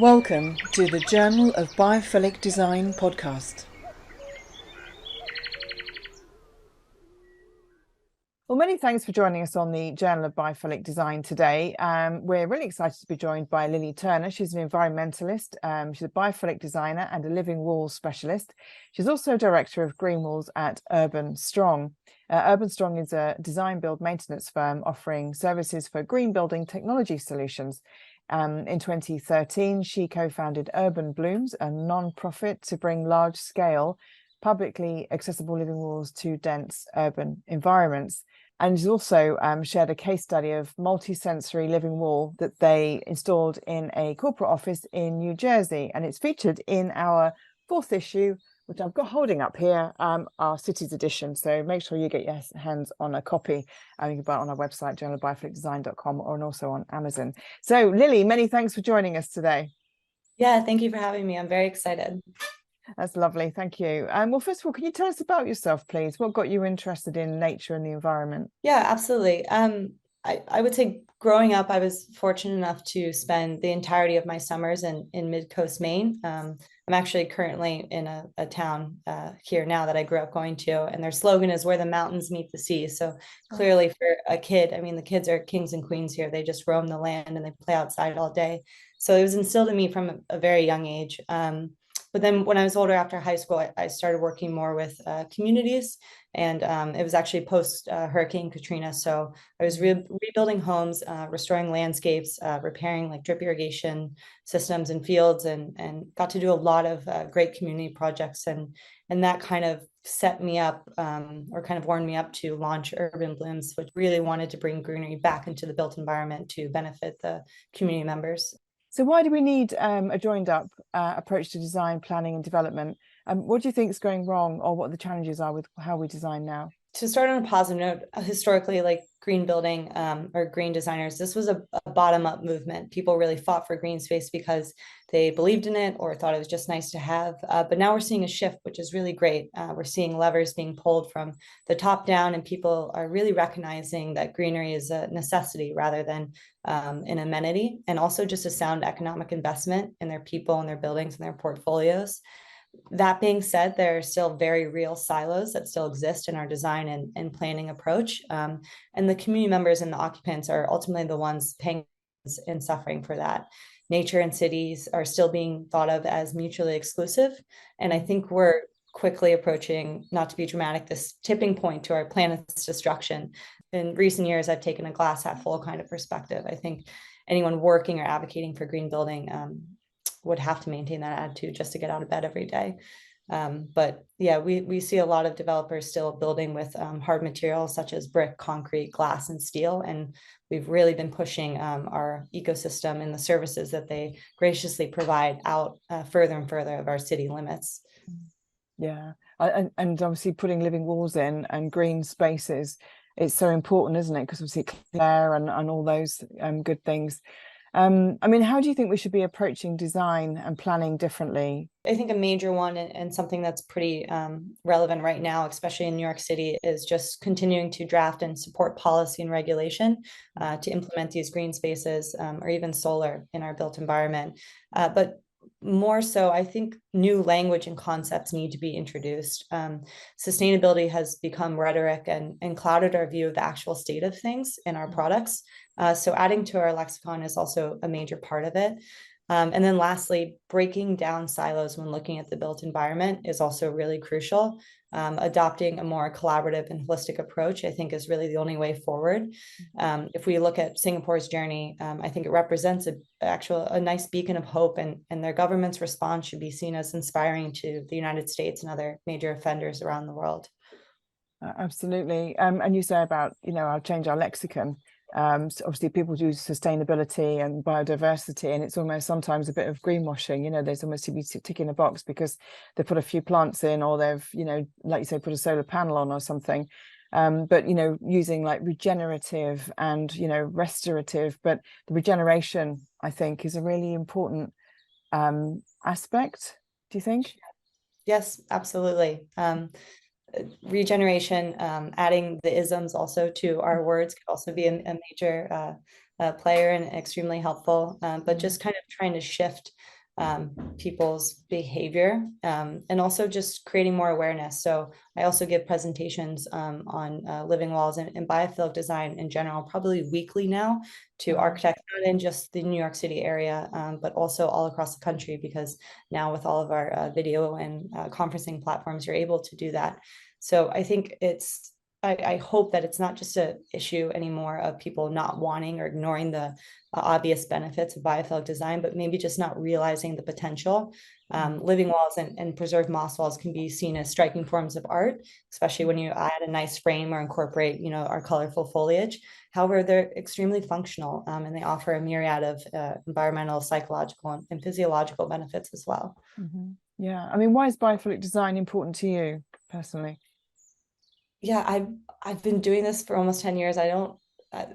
Welcome to the Journal of Biophilic Design podcast. Well, many thanks for joining us on the Journal of Biophilic Design today. We're really excited to be joined by Lily Turner. She's an environmentalist. She's a biophilic designer and a living walls specialist. She's also director of green walls at Urban Strong. Urban Strong is a design build maintenance firm offering services for green building technology solutions. In 2013, she co-founded Urban Blooms, a non-profit to bring large-scale, publicly accessible living walls to dense urban environments. And she's also shared a case study of multi-sensory living wall that they installed in a corporate office in New Jersey. And it's featured in our 4th issue, which I've got holding up here, our Cities edition. So make sure you get your hands on a copy. You can buy it on our website, journalofbiophilicdesign.com, or also on Amazon. So Lily, many thanks for joining us today. Yeah, thank you for having me. I'm very excited. That's lovely. Thank you. Well, first of all, can you tell us about yourself, please? What got you interested in nature and the environment? Yeah, absolutely. I would say growing up, I was fortunate enough to spend the entirety of my summers in Mid-Coast Maine. I'm actually currently in a town here now that I grew up going to, and their slogan is "Where the mountains meet the sea." So clearly for a kid, I mean, the kids are kings and queens here. They just roam the land and they play outside all day. So it was instilled in me from a very young age. But then when I was older, after high school, I started working more with communities. And it was actually post Hurricane Katrina. So I was rebuilding homes, restoring landscapes, repairing like drip irrigation systems and fields, and got to do a lot of great community projects. And that kind of set me up or kind of warmed me up to launch Urban Blooms, which really wanted to bring greenery back into the built environment to benefit the community members. So why do we need a joined up approach to design, planning and development? What do you think is going wrong, or what the challenges are with how we design now? To start on a positive note, historically, like green building or green designers, this was a bottom-up movement. People really fought for green space because they believed in it or thought it was just nice to have. But now we're seeing a shift, which is really great. We're seeing levers being pulled from the top down, and people are really recognizing that greenery is a necessity rather than an amenity, and also just a sound economic investment in their people and their buildings and their portfolios. That being said, there are still very real silos that still exist in our design and planning approach. And the community members and the occupants are ultimately the ones paying and suffering for that. Nature and cities are still being thought of as mutually exclusive. And I think we're quickly approaching, not to be dramatic, this tipping point to our planet's destruction. In recent years, I've taken a glass half full kind of perspective. I think anyone working or advocating for green building would have to maintain that attitude just to get out of bed every day. But yeah, we see a lot of developers still building with hard materials such as brick, concrete, glass, and steel. And we've really been pushing our ecosystem and the services that they graciously provide out further and further of our city limits. Yeah, and obviously putting living walls in and green spaces, it's so important, isn't it? Because obviously clear air and all those good things. I mean, how do you think we should be approaching design and planning differently? I think a major one and something that's pretty relevant right now, especially in New York City, is just continuing to draft and support policy and regulation to implement these green spaces or even solar in our built environment. But more so, I think new language and concepts need to be introduced. Sustainability has become rhetoric and clouded our view of the actual state of things in our products. So adding to our lexicon is also a major part of it. And then lastly, breaking down silos when looking at the built environment is also really crucial. Adopting a more collaborative and holistic approach, I think, is really the only way forward. If we look at Singapore's journey, I think it represents a nice beacon of hope, and their government's response should be seen as inspiring to the United States and other major offenders around the world. Absolutely. And you say about, I'll change our lexicon. So obviously people do sustainability and biodiversity, and it's almost sometimes a bit of greenwashing. There's almost to be ticking a box because they put a few plants in, or they've, like you say, put a solar panel on or something. But using like regenerative and restorative, but the regeneration, I think, is a really important aspect. Do you think? Yes, absolutely. Regeneration, adding the isms also to our words could also be a major player and extremely helpful. But just kind of trying to shift people's behavior, and also just creating more awareness. So I also give presentations on living walls and biophilic design in general, probably weekly now, to architects, not in just the New York City area, but also all across the country, because now with all of our video and conferencing platforms, you're able to do that. So I think I hope that it's not just an issue anymore of people not wanting or ignoring the obvious benefits of biophilic design, but maybe just not realizing the potential. Living walls and preserved moss walls can be seen as striking forms of art, especially when you add a nice frame or incorporate, our colorful foliage. However, they're extremely functional, and they offer a myriad of environmental, psychological, and physiological benefits as well. Yeah, I mean, why is biophilic design important to you personally? Yeah, I've been doing this for almost 10 years.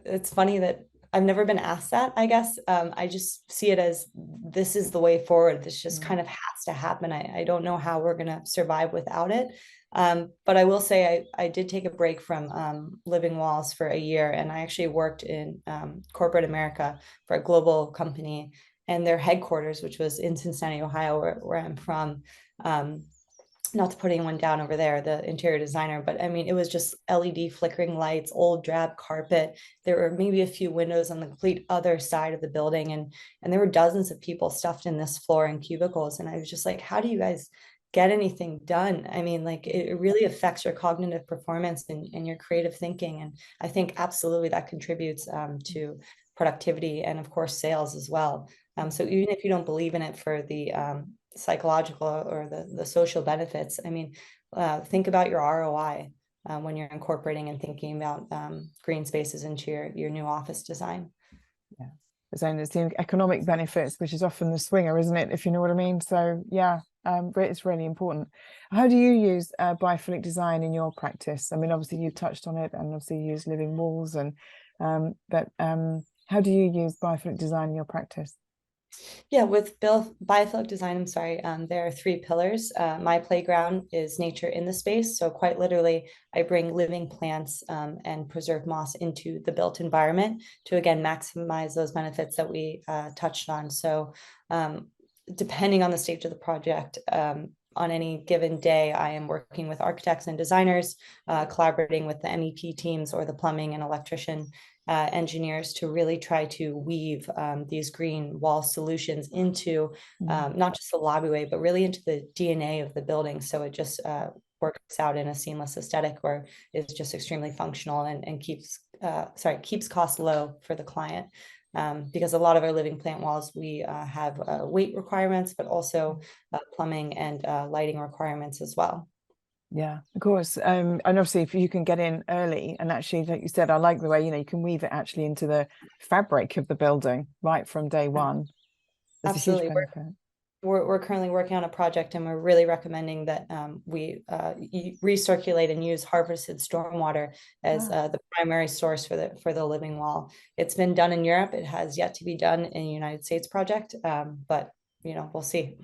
It's funny that I've never been asked that, I guess. I just see it as this is the way forward. This just kind of has to happen. I don't know how we're going to survive without it. But I will say I did take a break from living walls for a year, and I actually worked in corporate America for a global company, and their headquarters, which was in Cincinnati, Ohio, where I'm from. Not to put anyone down over there, the interior designer, but I mean, it was just LED flickering lights, old drab carpet. There were maybe a few windows on the complete other side of the building. And there were dozens of people stuffed in this floor in cubicles. And I was just like, how do you guys get anything done? I mean, like it really affects your cognitive performance and your creative thinking. And I think absolutely that contributes to productivity and of course sales as well. So even if you don't believe in it for the psychological or the social benefits, I mean, think about your ROI when you're incorporating and thinking about green spaces into your new office design. Yeah, there's the economic benefits, which is often the swinger, isn't it, if you know what I mean? So yeah, it's really important. How do you use biophilic design in your practice? I mean, obviously you touched on it, and obviously you use living walls, and but how do you use biophilic design in your practice? Yeah, with biophilic design, I'm sorry, there are three pillars. My playground is nature in the space. So quite literally, I bring living plants and preserved moss into the built environment to, again, maximize those benefits that we touched on. So depending on the stage of the project, on any given day, I am working with architects and designers, collaborating with the MEP teams or the plumbing and electrician engineers to really try to weave these green wall solutions into not just the lobby, but really into the DNA of the building. So it just works out in a seamless aesthetic where it's just extremely functional and keeps costs low for the client. Because a lot of our living plant walls, we have weight requirements, but also plumbing and lighting requirements as well. Yeah, of course. And obviously if you can get in early, and actually, like you said, I like the way, you can weave it actually into the fabric of the building right from day one. There's a huge Absolutely. benefit. We're currently working on a project, and we're really recommending that we recirculate and use harvested stormwater as the primary source for the living wall. It's been done in Europe. It has yet to be done in the United States project, but we'll see.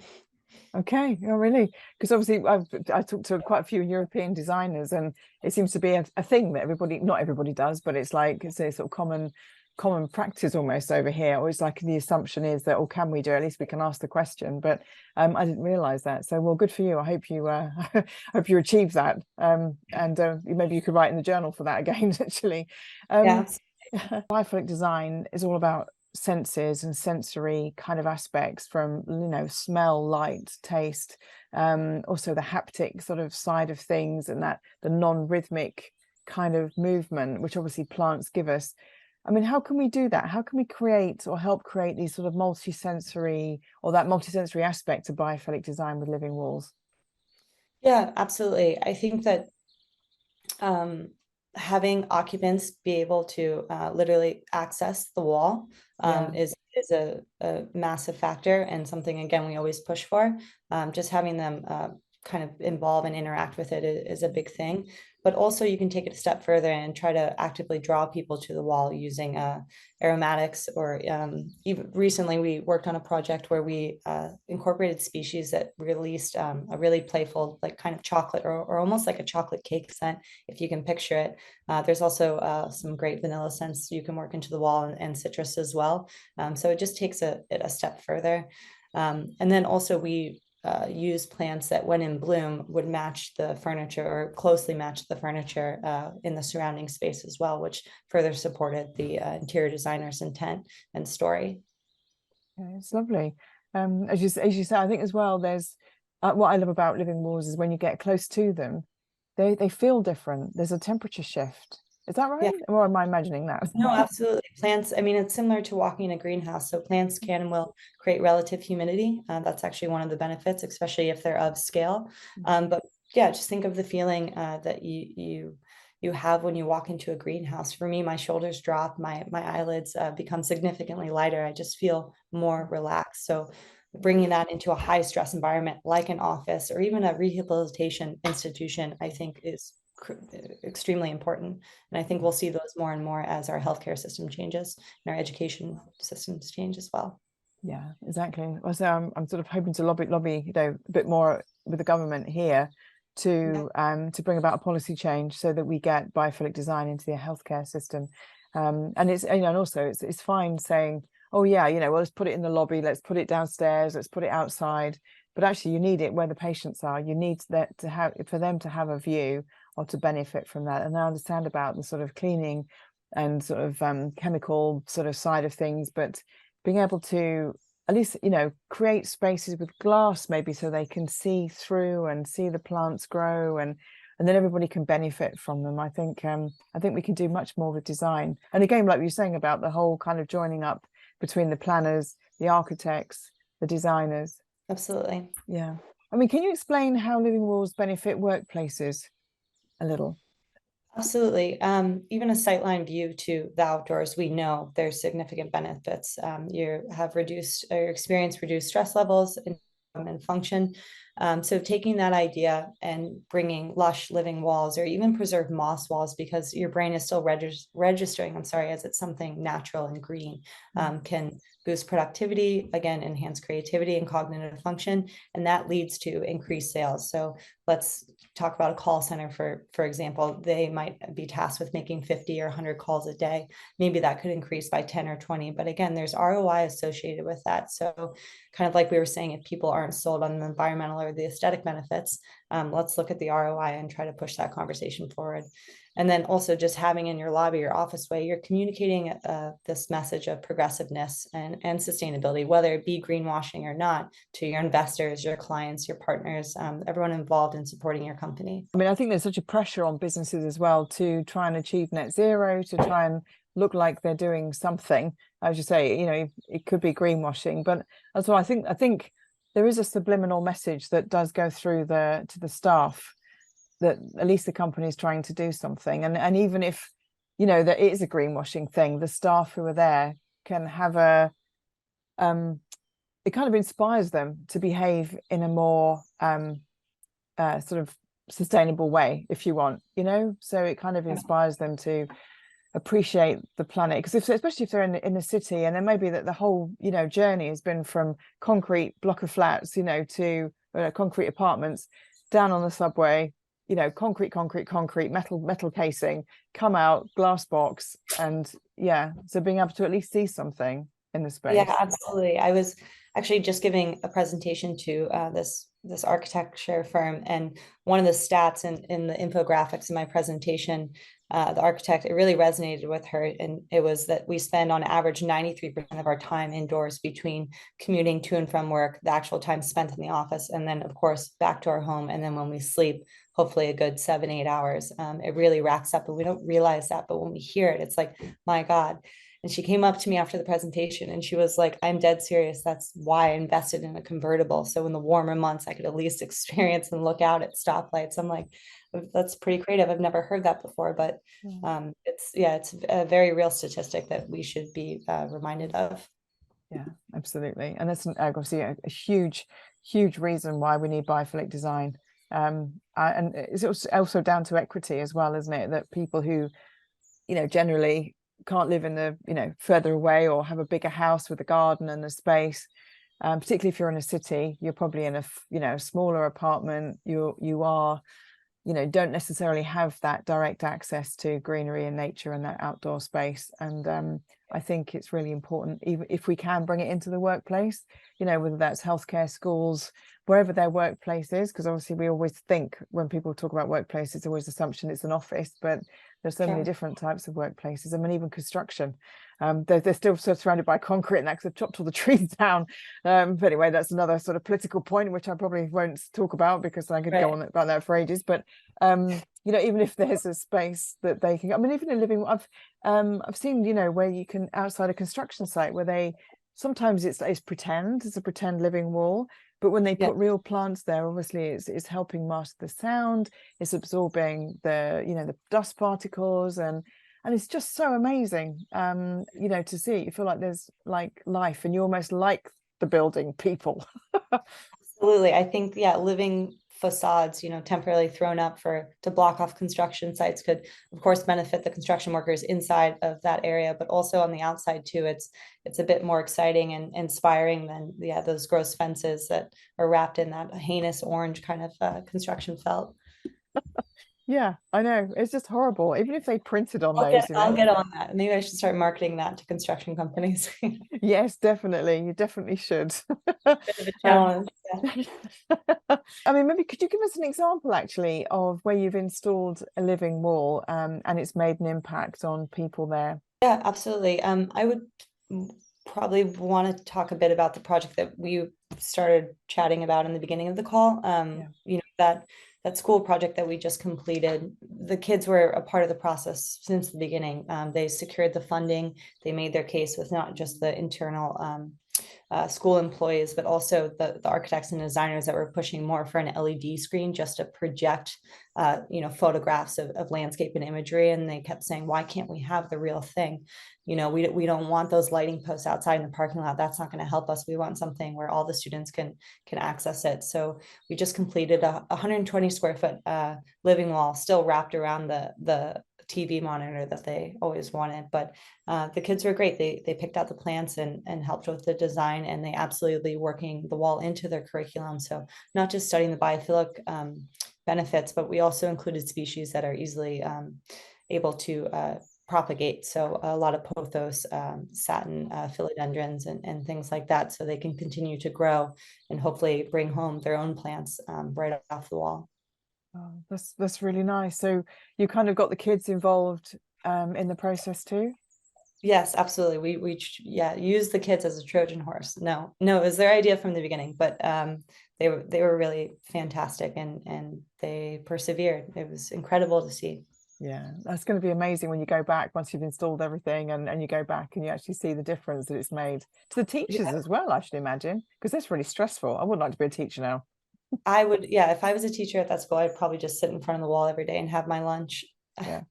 Okay, oh really? Because obviously I talked to quite a few European designers, and it seems to be a thing that not everybody does, but it's like it's a sort of common practice almost over here. Or it's like the assumption is that, oh, can we do it? At least we can ask the question. But I didn't realize that. So well, good for you. I hope you hope you achieve that. And maybe you could write in the journal for that again, actually. Yeah. Biophilic design is all about senses and sensory kind of aspects, from smell, light, taste, also the haptic sort of side of things, and that the non-rhythmic kind of movement which obviously plants give us. I mean, how can we do that? How can we create or help create these sort of multisensory, or that multisensory aspect of biophilic design with living walls? Yeah, absolutely. I think that having occupants be able to literally access the wall is a massive factor, and something, again, we always push for. Just having them kind of involve and interact with it is a big thing. But also you can take it a step further and try to actively draw people to the wall using aromatics, or even recently we worked on a project where we incorporated species that released a really playful, like kind of chocolate or almost like a chocolate cake scent, if you can picture it. There's also some great vanilla scents you can work into the wall, and citrus as well. So it just takes it a step further. And then also we use plants that when in bloom would match the furniture or closely match the furniture in the surrounding space as well, which further supported the interior designer's intent and story. Yeah, it's lovely. As you say, I think as well, there's what I love about living walls is when you get close to them, they feel different. There's a temperature shift. Is that Yeah. right? Or am I imagining that? No, absolutely. Plants, I mean, it's similar to walking in a greenhouse. So plants can and will create relative humidity. That's actually one of the benefits, especially if they're of scale. But yeah, just think of the feeling that you have when you walk into a greenhouse. For me, my shoulders drop, my eyelids become significantly lighter. I just feel more relaxed. So bringing that into a high stress environment like an office or even a rehabilitation institution, I think is extremely important. And I think we'll see those more and more as our healthcare system changes and our education systems change as well. Yeah, exactly. So I'm sort of hoping to lobby, a bit more with the government here to bring about a policy change so that we get biophilic design into the healthcare system. And it's, and also it's fine saying, oh yeah, well, let's put it in the lobby, let's put it downstairs, let's put it outside. But actually you need it where the patients are. You need that to have, for them to have a view or to benefit from that. And I understand about the sort of cleaning and sort of chemical sort of side of things, but being able to at least, create spaces with glass maybe so they can see through and see the plants grow and then everybody can benefit from them. I think we can do much more with design. And again, like you were saying about the whole kind of joining up between the planners, the architects, the designers. Absolutely. Yeah. I mean, can you explain how living walls benefit workplaces a little? Absolutely. Even a sightline view to the outdoors, we know there's significant benefits. You have reduced or experience reduced stress levels and function. So taking that idea and bringing lush living walls or even preserved moss walls, because your brain is still registering, as it's something natural and green, can boost productivity, again, enhance creativity and cognitive function, and that leads to increased sales. So let's talk about a call center, for example. They might be tasked with making 50 or 100 calls a day. Maybe that could increase by 10 or 20, but again, there's ROI associated with that. So kind of like we were saying, if people aren't sold on the environmental or the aesthetic benefits, let's look at the ROI and try to push that conversation forward. And then also just having in your lobby or office way, you're communicating this message of progressiveness and sustainability, whether it be greenwashing or not, to your investors, your clients, your partners, everyone involved in supporting your company. I mean, I think there's such a pressure on businesses as well to try and achieve net zero, to try and look like they're doing something. As you say, it could be greenwashing, but that's why I think there is a subliminal message that does go through to the staff, that at least the company is trying to do something. And even if, there is a greenwashing thing, the staff who are there can have it kind of inspires them to behave in a more sort of sustainable way, if you want, so it kind of inspires them to appreciate the planet, because especially if they're in the city, and then maybe that the whole journey has been from concrete block of flats to concrete apartments, down on the subway, concrete, metal casing, come out, glass box, and so being able to at least see something in the space. Yeah, absolutely. I was actually just giving a presentation to this architecture firm, and one of the stats in the infographics in my presentation, the architect, it really resonated with her, and it was that we spend on average 93% of our time indoors between commuting to and from work, the actual time spent in the office, and then of course back to our home, and then when we sleep, hopefully a good 7-8 hours. It really racks up, and we don't realize that, but when we hear it, it's like, my God. And she came up to me after the presentation and she was like, I'm dead serious. That's why I invested in a convertible. So in the warmer months, I could at least experience and look out at stoplights. I'm like, that's pretty creative. I've never heard that before, but it's a very real statistic that we should be reminded of. Yeah, absolutely. And that's obviously a huge reason why we need biophilic design. And it's also down to equity as well, isn't it? That people who, generally can't live in the further away or have a bigger house with a garden and a space, particularly if you're in a city, you're probably in a smaller apartment, you are don't necessarily have that direct access to greenery and nature and that outdoor space. And I think it's really important, even if we can bring it into the workplace, you know, whether that's healthcare, schools, wherever their workplace is, because obviously we always think when people talk about workplace, it's always assumption it's an office, but there's so many different types of workplaces. I mean, even construction, they're still sort of surrounded by concrete and that, because they've chopped all the trees down. But anyway, that's another sort of political point, which I probably won't talk about because I could go on about that for ages. But you know, even if there's a space that they can, I mean, even a living, I've seen, you know, where you can, outside a construction site, where they sometimes it's a pretend living wall, but when they put real plants there, obviously it's helping mask the sound, it's absorbing the, you know, the dust particles, and it's just so amazing, you know, to see. You feel like there's like life, and you almost like the building people. Absolutely. I think, living facades, you know, temporarily thrown up to block off construction sites could, of course, benefit the construction workers inside of that area, but also on the outside too. It's a bit more exciting and inspiring than those gross fences that are wrapped in that heinous orange kind of construction felt. Yeah, I know. It's just horrible. Even if they printed on those, you know. I'll get on that. Maybe I should start marketing that to construction companies. Yes, definitely. You definitely should. Bit of a challenge. I mean, maybe could you give us an example actually of where you've installed a living wall, and it's made an impact on people there? Yeah, absolutely. I would probably want to talk a bit about the project that we started chatting about in the beginning of the call. You know, that school project that we just completed, the kids were a part of the process since the beginning. They secured the funding. They made their case with not just the internal school employees, but also the architects and designers that were pushing more for an LED screen just to project, you know, photographs of landscape and imagery. And they kept saying, why can't we have the real thing? You know, we don't want those lighting posts outside in the parking lot. That's not going to help us. We want something where all the students can access it. So we just completed a 120 square foot living wall, still wrapped around the TV monitor that they always wanted. But the kids were great. They picked out the plants and helped with the design, and they absolutely working the wall into their curriculum. So not just studying the biophilic benefits, but we also included species that are easily able to propagate. So a lot of pothos, satin, philodendrons, and things like that, so they can continue to grow and hopefully bring home their own plants right off the wall. Oh, that's really nice. So you kind of got the kids involved in the process too? Yes, absolutely. We use the kids as a Trojan horse. No, it was their idea from the beginning, but they were really fantastic, and they persevered. It was incredible to see. Yeah, that's going to be amazing when you go back, once you've installed everything, and you go back and you actually see the difference that it's made to the teachers as well, I should imagine, because that's really stressful. I would like to be a teacher now. I would, if I was a teacher at that school, I'd probably just sit in front of the wall every day and have my lunch. Yeah.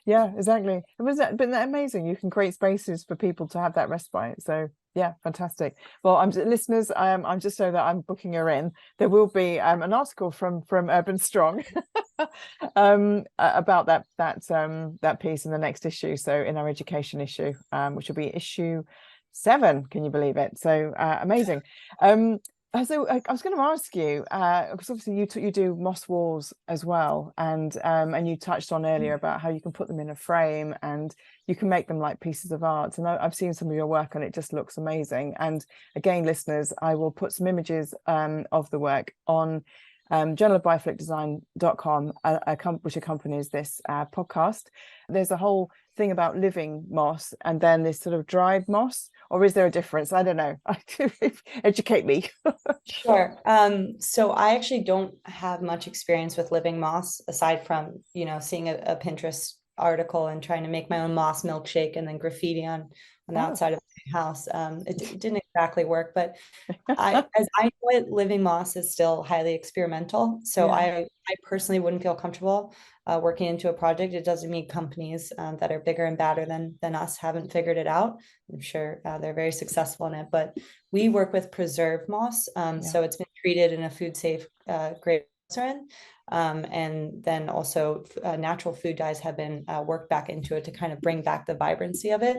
Yeah, exactly. But isn't that amazing? You can create spaces for people to have that respite. So yeah, fantastic. Well, listeners, I'm just so that I'm booking her in. There will be an article from Urban Strong about that piece in the next issue. So in our education issue, which will be issue 7. Can you believe it? So amazing. So I was going to ask you, because obviously you do moss walls as well, and you touched on earlier about how you can put them in a frame and you can make them like pieces of art. And I've seen some of your work and it just looks amazing. And again, listeners, I will put some images of the work on journalofbiophilicdesign.com, which accompanies this podcast. There's a whole thing about living moss and then this sort of dried moss, or is there a difference? I don't know. Educate me. Sure. So I actually don't have much experience with living moss, aside from, you know, seeing a Pinterest article and trying to make my own moss milkshake and then graffiti on the outside of my house. It didn't exactly work, but as I know it, living moss is still highly experimental. So I personally wouldn't feel comfortable working into a project. It doesn't mean companies that are bigger and badder than us haven't figured it out. I'm sure they're very successful in it, but we work with preserved moss. So it's been treated in a food safe grade. And then also natural food dyes have been worked back into it to kind of bring back the vibrancy of it.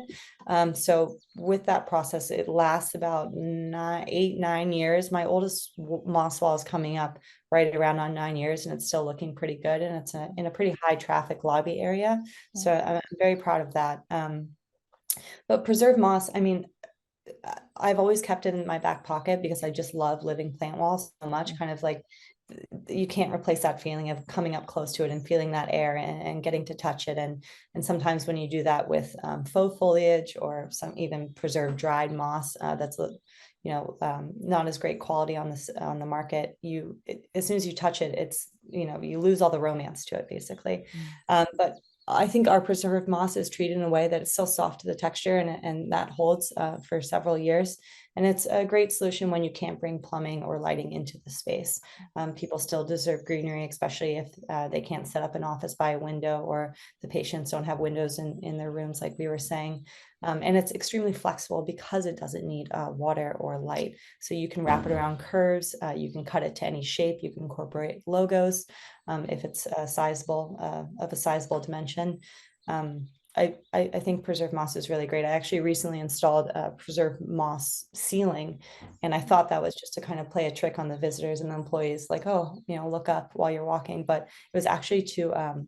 So with that process, it lasts about 8-9 years. My oldest moss wall is coming up right around on 9 years, and it's still looking pretty good. And it's in a pretty high traffic lobby area. So I'm very proud of that. But preserved moss, I mean, I've always kept it in my back pocket because I just love living plant walls so much, kind of like you can't replace that feeling of coming up close to it and feeling that air and getting to touch it. And sometimes when you do that with faux foliage or some even preserved dried moss, that's not as great quality on this on the market. As soon as you touch it, it's you lose all the romance to it basically. But I think our preserved moss is treated in a way that it's still soft to the texture and that holds for several years. And it's a great solution when you can't bring plumbing or lighting into the space. People still deserve greenery, especially if they can't set up an office by a window or the patients don't have windows in their rooms, like we were saying. And it's extremely flexible because it doesn't need water or light. So you can wrap it around curves, you can cut it to any shape, you can incorporate logos if it's sizable of a sizable dimension. I think preserved moss is really great. I actually recently installed a preserved moss ceiling, and I thought that was just to kind of play a trick on the visitors and the employees, like, oh, look up while you're walking. But it was actually to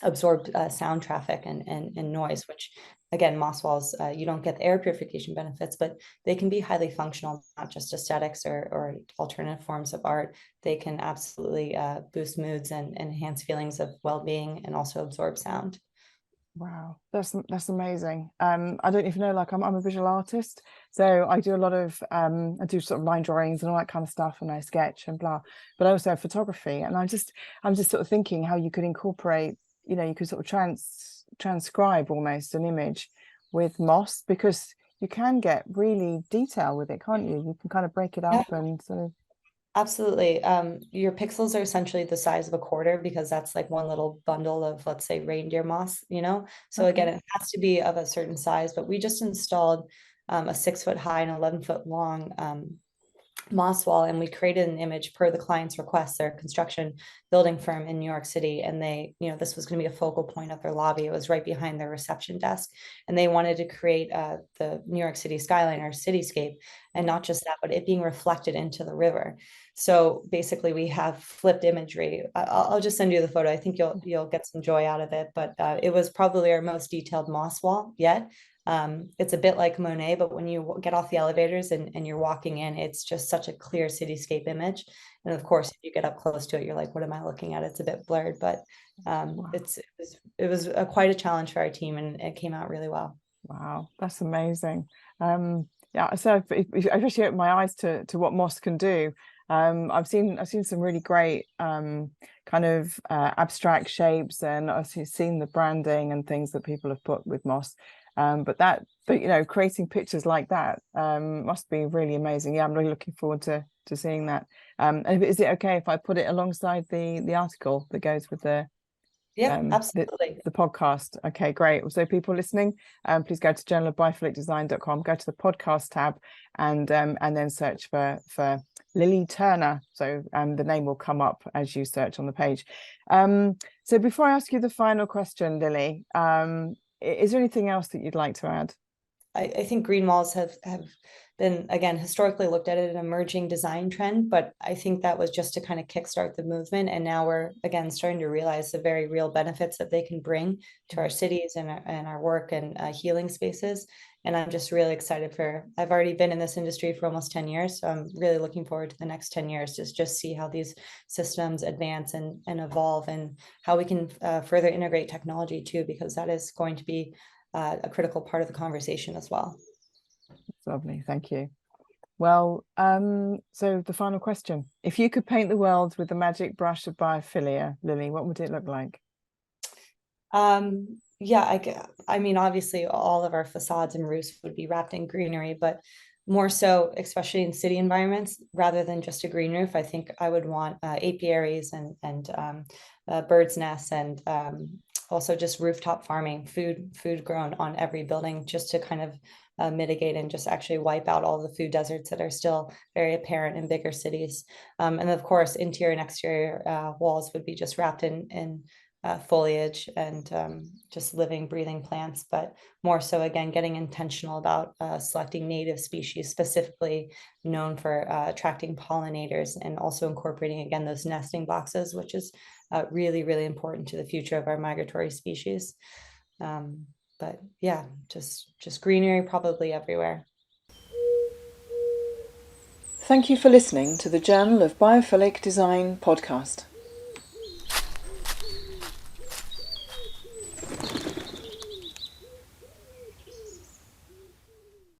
absorb sound traffic and noise, which again, moss walls, you don't get the air purification benefits, but they can be highly functional, not just aesthetics or alternative forms of art. They can absolutely boost moods and enhance feelings of well-being and also absorb sound. Wow, that's amazing. I don't even know, like I'm a visual artist, so I do a lot of I do sort of line drawings and all that kind of stuff, and I sketch and blah, but I also have photography, and I'm just sort of thinking how you could incorporate, you could sort of transcribe almost an image with moss, because you can get really detailed with it, can't you? You can kind of break it Yeah. up and sort of. Absolutely. Your pixels are essentially the size of a quarter because that's like one little bundle of, let's say, reindeer moss. So Okay. again, it has to be of a certain size, but we just installed a 6 foot high and 11 foot long moss wall, and we created an image per the client's request. Their construction building firm in New York City, and this was going to be a focal point of their lobby. It was right behind their reception desk, and they wanted to create the New York City skyline or cityscape, and not just that, but it being reflected into the river. So basically, we have flipped imagery. I'll just send you the photo. I think you'll get some joy out of it. But it was probably our most detailed moss wall yet. It's a bit like Monet, but when you get off the elevators and you're walking in, it's just such a clear cityscape image. And of course, if you get up close to it, you're like, what am I looking at? It's a bit blurred, but Wow. it was quite a challenge for our team, and it came out really well. Wow, that's amazing. Yeah, so I've actually opened my eyes to what moss can do. I've seen some really great kind of abstract shapes, and I've seen the branding and things that people have put with moss. But creating pictures like that must be really amazing. Yeah, I'm really looking forward to seeing that. And is it okay if I put it alongside the article that goes with the Yeah, absolutely. the podcast? Okay, great. So people listening, please go to journalofbiophilicdesign.com, go to the podcast tab, and then search for Lily Turner. So the name will come up as you search on the page. So before I ask you the final question, Lily, is there anything else that you'd like to add? I think green walls have been, again, historically looked at an emerging design trend, but I think that was just to kind of kickstart the movement. And now we're, again, starting to realize the very real benefits that they can bring to our cities and our work and healing spaces. And I'm just really excited I've already been in this industry for almost 10 years. So I'm really looking forward to the next 10 years to just see how these systems advance and evolve, and how we can further integrate technology too, because that is going to be a critical part of the conversation as well. That's lovely, thank you. Well, so the final question: if you could paint the world with the magic brush of biophilia, Lily, what would it look like? Yeah, I mean, obviously, all of our facades and roofs would be wrapped in greenery, but more so, especially in city environments, rather than just a green roof, I think I would want apiaries and birds' nests, and also just rooftop farming, food grown on every building, just to kind of mitigate and just actually wipe out all the food deserts that are still very apparent in bigger cities. And of course, interior and exterior walls would be just wrapped in foliage and just living, breathing plants, but more so, again, getting intentional about selecting native species specifically known for attracting pollinators, and also incorporating, again, those nesting boxes, which is really, really important to the future of our migratory species. But yeah, just greenery probably everywhere. Thank you for listening to the Journal of Biophilic Design podcast.